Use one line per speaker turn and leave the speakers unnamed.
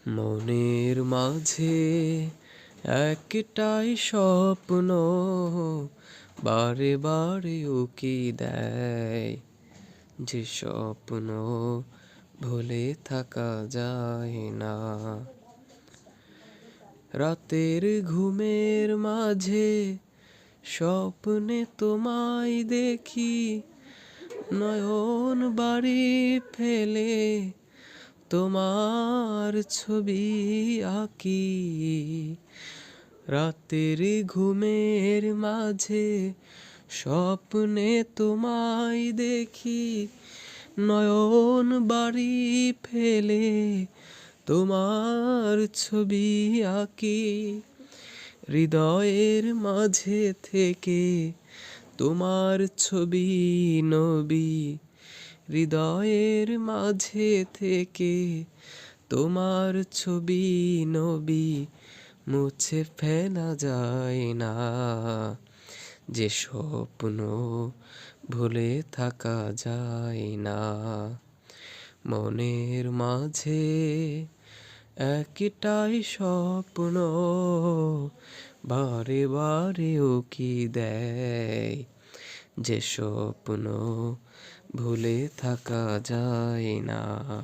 মনের মাঝে একটাই স্বপ্ন বারে বারে উকি দেয়, যে স্বপ্ন ভুলে থাকা যায় না। রাতের ঘুমের মাঝে স্বপ্নে তোমায় দেখি, নয়ন বাড়ি ফেলে তোমার ছবি আঁকি। রাতের ঘুমের মাঝে স্বপ্নে তোমায় দেখি, নয়ন বাড়ি ফেলে তোমার ছবি আঁকি। হৃদয়ের মাঝে থেকে তোমার ছবি নবী, হৃদয়ের মাঝে থেকে তোমার ছবি নবী, মুছে ফেলা যায় না। যে স্বপ্ন ভুলে থাকা যায় না। মনের মাঝে একটাই স্বপ্ন বারে বারে উকি দেয়, যে স্বপ্ন ভুলে থাকা যায় না।